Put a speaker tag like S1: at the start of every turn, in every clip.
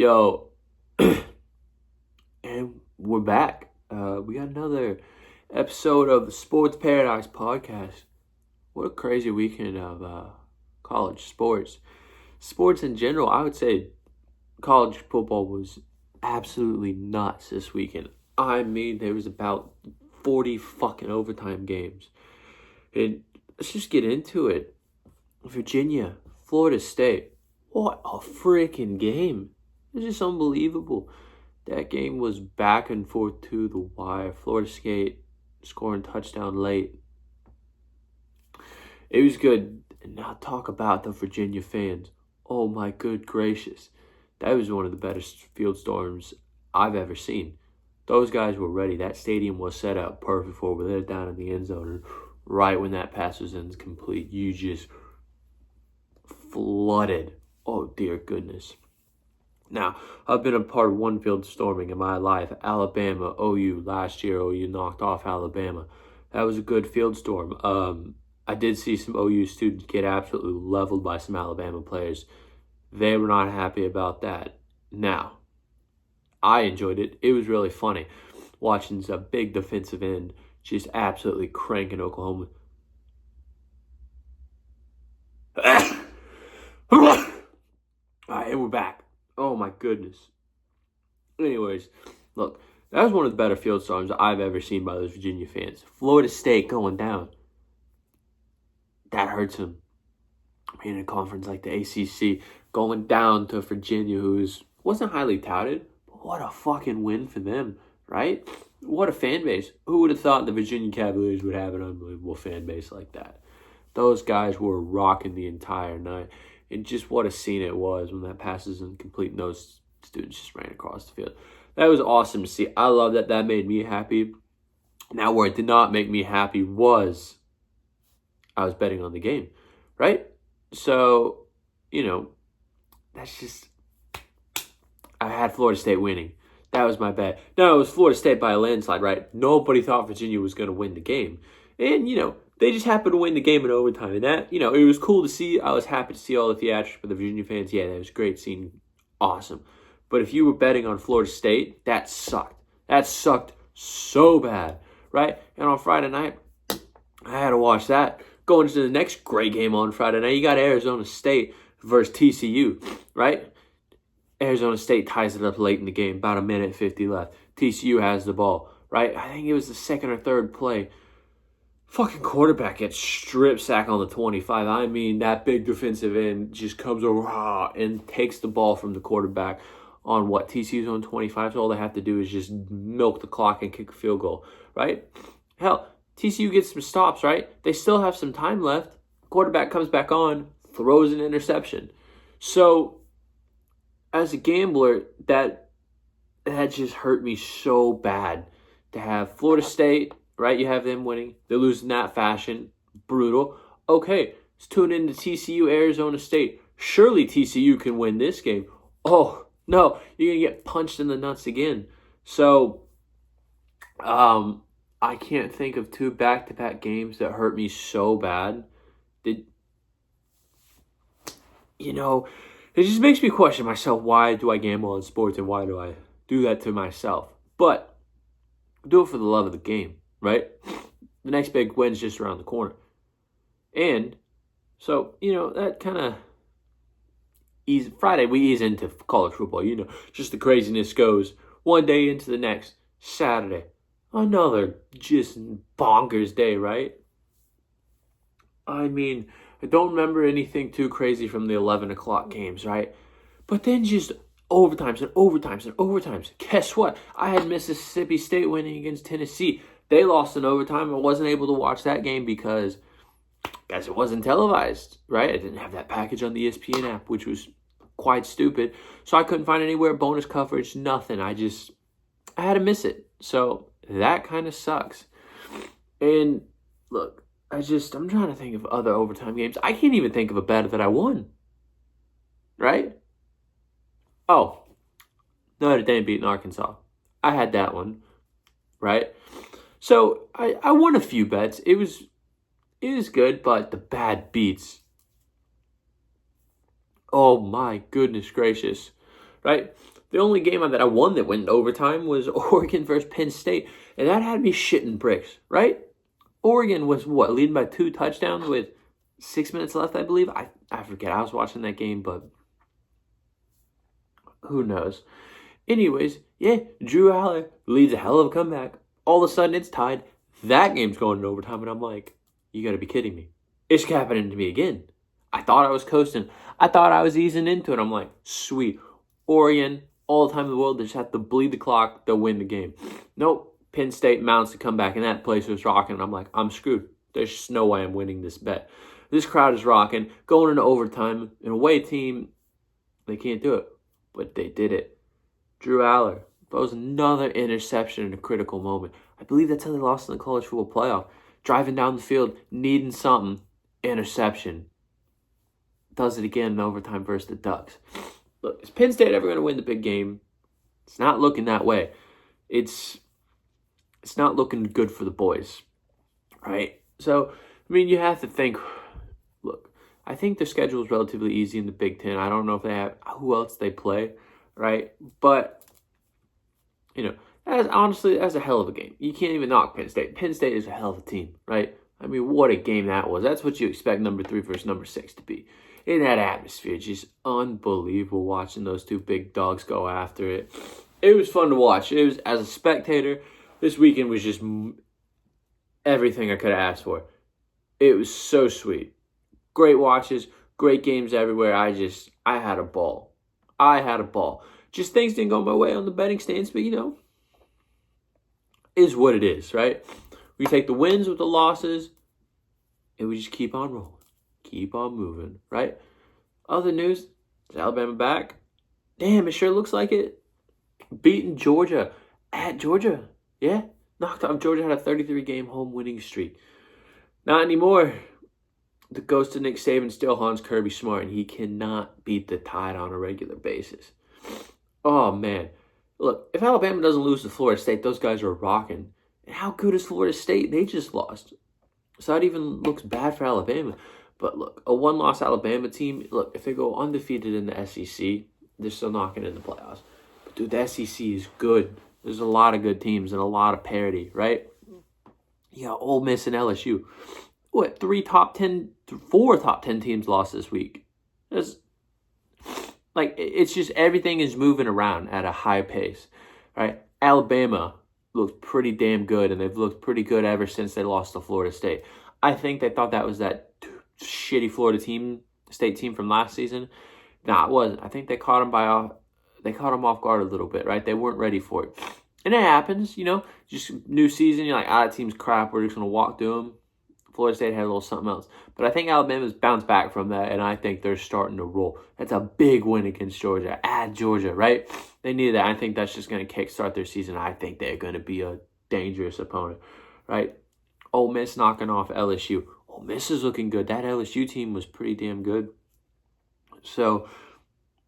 S1: Yo, and we're back. We got another episode of the Sports Paradise podcast. What a crazy weekend of college sports. Sports in general, I would say college football was absolutely nuts this weekend. I mean, there was about 40 fucking overtime games. And let's just get into it. Virginia, Florida State. What a freaking game. It was just unbelievable. That game was back and forth to the wire. Florida State scoring touchdown late. It was good. And now talk about the Virginia fans. Oh my good gracious. That was one of the better field storms I've ever seen. Those guys were ready. That stadium was set up perfect for it. They're down in the end zone. And right when that pass was incomplete, you just flooded. Oh dear goodness. Now, I've been a part of one field storming in my life. Alabama, OU. Last year, OU knocked off Alabama. That was a good field storm. I did see some OU students get absolutely leveled by some Alabama players. They were not happy about that. Now, I enjoyed it. It was really funny watching a big defensive end just absolutely cranking Oklahoma. All right, and we're back. Oh my goodness. Anyways, look, that was one of the better field storms I've ever seen by those Virginia fans. Florida State going down. That hurts them. In a conference like the ACC, going down to Virginia, who wasn't highly touted, but what a fucking win for them, right? What a fan base. Who would have thought the Virginia Cavaliers would have an unbelievable fan base like that? Those guys were rocking the entire night. And just what a scene it was when that pass is incomplete and those students just ran across the field. That was awesome to see. I love that. That made me happy. Now, where it did not make me happy was I was betting on the game, right? So, that's just... I had Florida State winning. That was my bet. No, it was Florida State by a landslide, right? Nobody thought Virginia was going to win the game. And, they just happened to win the game in overtime. And that, it was cool to see. I was happy to see all the theatrics for the Virginia fans. Yeah, that was great seeing. Awesome. But if you were betting on Florida State, that sucked. That sucked so bad, right? And on Friday night, I had to watch that. Going into the next great game on Friday night, you got Arizona State versus TCU, right? Arizona State ties it up late in the game, about a minute 50 left. TCU has the ball, right? I think it was the second or third play. Fucking quarterback gets strip sack on the 25. I mean, that big defensive end just comes over and takes the ball from the quarterback on what? TCU's on 25, so all they have to do is just milk the clock and kick a field goal, right? Hell, TCU gets some stops, right? They still have some time left. Quarterback comes back on, throws an interception. So, as a gambler, that just hurt me so bad to have Florida State, right? You have them winning. They lose in that fashion. Brutal. Okay, let's tune in to TCU, Arizona State. Surely TCU can win this game. Oh, no, you're going to get punched in the nuts again. So, I can't think of two back-to-back games that hurt me so bad. It just makes me question myself. Why do I gamble on sports and why do I do that to myself? But do it for the love of the game, right? The next big win's just around the corner. And so, that kind of Friday, we ease into college football. Just the craziness goes one day into the next. Saturday, another just bonkers day, right? I mean, I don't remember anything too crazy from the 11 o'clock games, right? But then just overtimes and overtimes and overtimes. Guess what? I had Mississippi State winning against Tennessee. They lost in overtime. I wasn't able to watch that game because it wasn't televised, right? I didn't have that package on the ESPN app, which was quite stupid. So I couldn't find anywhere bonus coverage, nothing. I had to miss it. So that kind of sucks. And look, I'm trying to think of other overtime games. I can't even think of a bet that I won. Right? Oh, Notre Dame beating Arkansas. I had that one. Right? So I won a few bets. It was good, but the bad beats. Oh my goodness gracious. Right? The only game that I won that went into overtime was Oregon versus Penn State, and that had me shitting bricks, right? Oregon was leading by 2 touchdowns with 6 minutes left, I believe. I forget. I was watching that game, but who knows? Anyways, yeah, Drew Aller leads a hell of a comeback. All of a sudden, it's tied. That game's going to overtime, and I'm like, you got to be kidding me. It's happening to me again. I thought I was coasting. I thought I was easing into it. I'm like, sweet. Oregon, all the time in the world, they just have to bleed the clock. They'll win the game. Nope. Penn State mounts to come back, and that place was rocking. And I'm like, I'm screwed. There's just no way I'm winning this bet. This crowd is rocking. Going into overtime. An away team, they can't do it. But they did it. Drew Aller throws another interception in a critical moment. I believe that's how they lost in the college football playoff. Driving down the field, needing something. Interception. Does it again in overtime versus the Ducks. Look, is Penn State ever going to win the big game? It's not looking that way. It's not looking good for the boys, right? So, I mean, you have to think, look, I think their schedule is relatively easy in the Big Ten. I don't know if they have who else they play, right? But, you know, that's a hell of a game. You can't even knock Penn State. Penn State is a hell of a team, right? I mean, what a game that was. That's what you expect number 3 versus number 6 to be. In that atmosphere, just unbelievable watching those 2 big dogs go after it. It was fun to watch. It was, as a spectator, this weekend was just everything I could have asked for. It was so sweet. Great watches, great games everywhere. I had a ball. Just things didn't go my way on the betting stance, but, you know, is what it is, right? We take the wins with the losses, and we just keep on rolling. Keep on moving, right? Other news, is Alabama back? Damn, it sure looks like it. Beating Georgia at Georgia. Yeah, knocked off. Georgia had a 33-game home winning streak. Not anymore. The ghost of Nick Saban still haunts Kirby Smart, and he cannot beat the Tide on a regular basis. Oh, man. Look, if Alabama doesn't lose to Florida State, those guys are rocking. And how good is Florida State? They just lost. So that even looks bad for Alabama. But look, a one-loss Alabama team, look, if they go undefeated in the SEC, they're still not getting in the playoffs. But, dude, the SEC is good. There's a lot of good teams and a lot of parity, right? You got Ole Miss and LSU. What, 4 top 10 teams lost this week. It's just everything is moving around at a high pace, right? Alabama looks pretty damn good, and they've looked pretty good ever since they lost to Florida State. I think they thought that was that shitty Florida State team from last season. Nah, it wasn't. I think they caught them off guard a little bit, right? They weren't ready for it. And it happens, you know, just new season, you're like, that team's crap, we're just going to walk through them. Florida State had a little something else. But I think Alabama's bounced back from that, and I think they're starting to roll. That's a big win against Georgia. At Georgia, right? They needed that. I think that's just going to kickstart their season. I think they're going to be a dangerous opponent, right? Ole Miss knocking off LSU. Ole Miss is looking good. That LSU team was pretty damn good. So,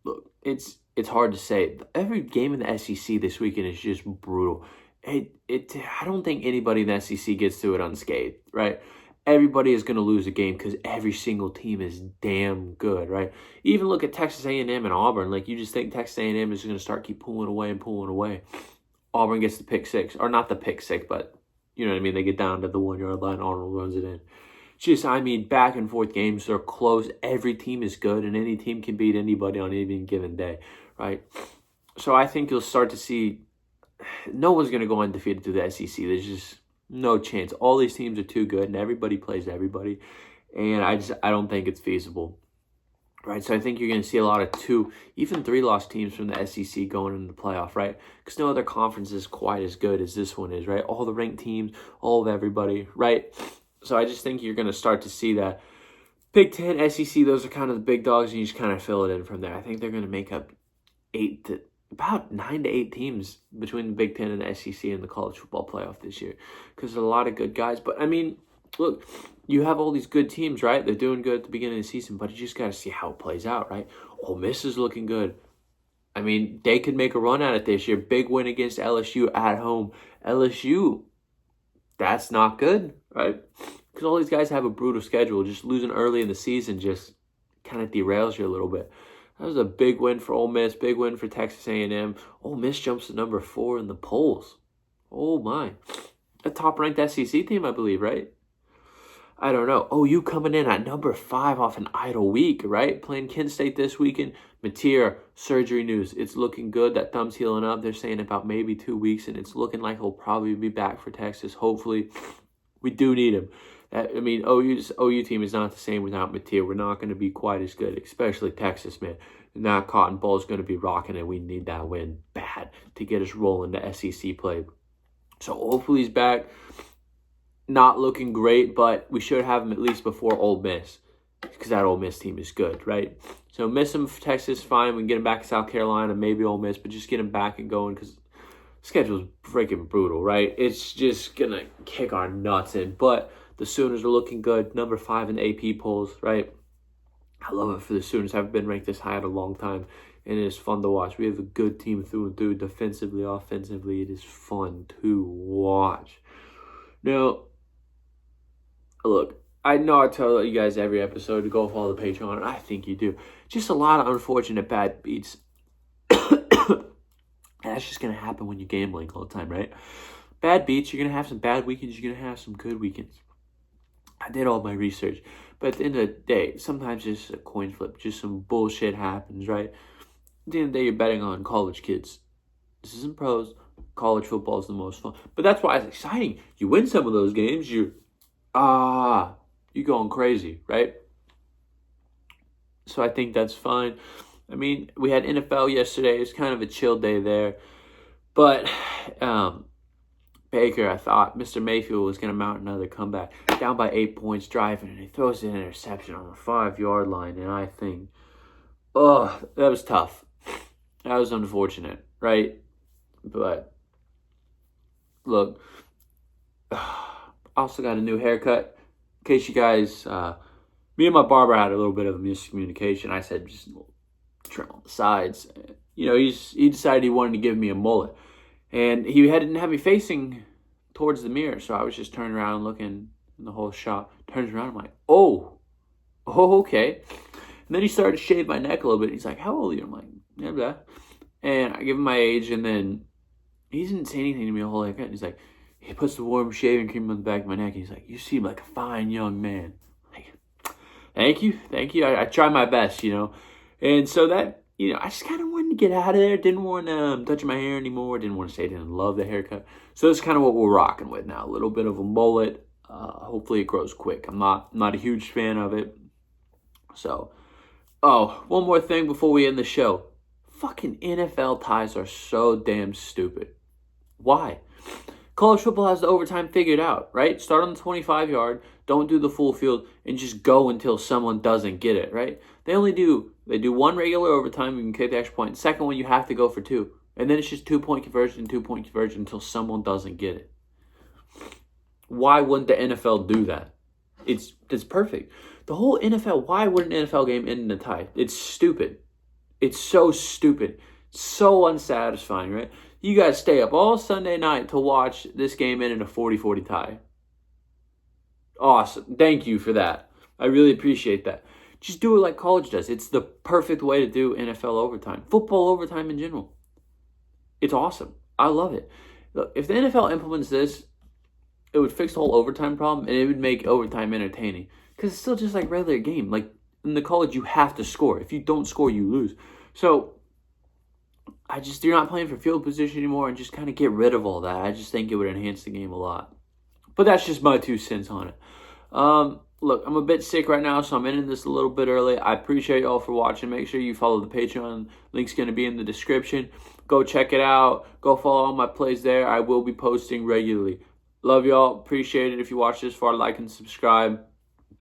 S1: look, it's hard to say. Every game in the SEC this weekend is just brutal. I don't think anybody in the SEC gets through it unscathed, right? Everybody is going to lose a game because every single team is damn good, right? Even look at Texas A&M and Auburn. Like, you just think Texas A&M is going to keep pulling away. Auburn gets the pick 6. Or not the pick 6, but you know what I mean? They get down to the 1-yard line. Arnold runs it in. Just, I mean, back and forth games are close. Every team is good, and any team can beat anybody on any given day, right? So I think you'll start to see no one's going to go undefeated through the SEC. There's just no chance. All these teams are too good, and everybody plays everybody. And I don't think it's feasible, right? So I think you're going to see a lot of 2, even 3-loss teams from the SEC going into the playoff, right? Because no other conference is quite as good as this one is, right? All the ranked teams, all of everybody, right? So I just think you're going to start to see that. Big Ten, SEC, those are kind of the big dogs, and you just kind of fill it in from there. I think they're going to make up about 9 to 8 teams between the Big Ten and the SEC in the college football playoff this year, because there's a lot of good guys. But, I mean, look, you have all these good teams, right? They're doing good at the beginning of the season, but you just got to see how it plays out, right? Ole Miss is looking good. I mean, they could make a run at it this year. Big win against LSU at home. LSU, that's not good, right? Because all these guys have a brutal schedule. Just losing early in the season just kind of derails you a little bit. That was a big win for Ole Miss, big win for Texas A&M. Ole Miss jumps to number 4 in the polls. Oh my. A top-ranked SEC team, I believe, right? I don't know. OU coming in at number 5 off an idle week, right? Playing Kent State this weekend. Mateer, surgery news. It's looking good. That thumb's healing up. They're saying about maybe 2 weeks, and it's looking like he'll probably be back for Texas. Hopefully, we do need him. OU team is not the same without Mateer. We're not going to be quite as good, especially Texas, man. Now Cotton Bowl is going to be rocking, and we need that win bad to get us rolling to SEC play. So hopefully he's back. Not looking great, but we should have him at least before Ole Miss, because that Ole Miss team is good, right? So miss him for Texas, fine. We can get him back to South Carolina, maybe Ole Miss, but just get him back and going, because the schedule's freaking brutal, right? It's just going to kick our nuts in. But the Sooners are looking good, number 5 in the AP polls, right? I love it for the Sooners. Haven't been ranked this high in a long time, and it is fun to watch. We have a good team through and through, defensively, offensively. It is fun to watch. Now, look, I know I tell you guys every episode to go follow the Patreon, and I think you do. Just a lot of unfortunate bad beats. That's just going to happen when you're gambling all the time, right? Bad beats, you're going to have some bad weekends, you're going to have some good weekends. I did all my research, but at the end of the day, sometimes it's a coin flip, just some bullshit happens, right? At the end of the day, you're betting on college kids. This isn't pros. College football is the most fun. But that's why it's exciting. You win some of those games, you're going crazy, right? So I think that's fine. I mean, we had NFL yesterday. It's kind of a chill day there. But Baker, I thought Mr. Mayfield was going to mount another comeback. Down by 8 points driving, and he throws an interception on the 5-yard line. And I think, that was tough. That was unfortunate, right? But, look, I also got a new haircut. In case you guys, me and my barber had a little bit of a miscommunication. I said just trim on the sides. You know, he decided he wanted to give me a mullet. And he didn't have me facing towards the mirror, so I was just turning around and looking in the whole shop. Turns around, I'm like, oh, okay. And then he started to shave my neck a little bit. He's like, how old are you? I'm like, yeah, blah. And I give him my age, and then he didn't say anything to me the whole haircut. He's like, he puts the warm shaving cream on the back of my neck. And he's like, you seem like a fine young man. Like, thank you. I try my best, you know. And so that, you know, I just kind of wanted to get out of there. Didn't want to touch my hair anymore. Didn't want to say I didn't love the haircut. So that's kind of what we're rocking with now. A little bit of a mullet. Hopefully it grows quick. I'm not a huge fan of it. So, one more thing before we end the show. Fucking NFL ties are so damn stupid. Why? College football has the overtime figured out, right? Start on the 25-yard, don't do the full field, and just go until someone doesn't get it, right? They do one regular overtime, you can kick the extra point. Second one, you have to go for 2. And then it's just 2-point conversion until someone doesn't get it. Why wouldn't the NFL do that? It's perfect. The whole NFL, why would an NFL game end in a tie? It's stupid. It's so stupid. So unsatisfying, right? You guys stay up all Sunday night to watch this game end in a 40-40 tie. Awesome. Thank you for that. I really appreciate that. Just do it like college does. It's the perfect way to do NFL overtime. Football overtime in general. It's awesome. I love it. Look, if the NFL implements this, it would fix the whole overtime problem, and it would make overtime entertaining. Because it's still just like regular game. Like in the college, you have to score. If you don't score, you lose. So you're not playing for field position anymore, and just kind of get rid of all that. I just think it would enhance the game a lot. But that's just my 2 cents on it. Look, I'm a bit sick right now, so I'm ending this a little bit early. I appreciate y'all for watching. Make sure you follow the Patreon. Link's going to be in the description. Go check it out. Go follow all my plays there. I will be posting regularly. Love y'all. Appreciate it. If you watch this far, like and subscribe.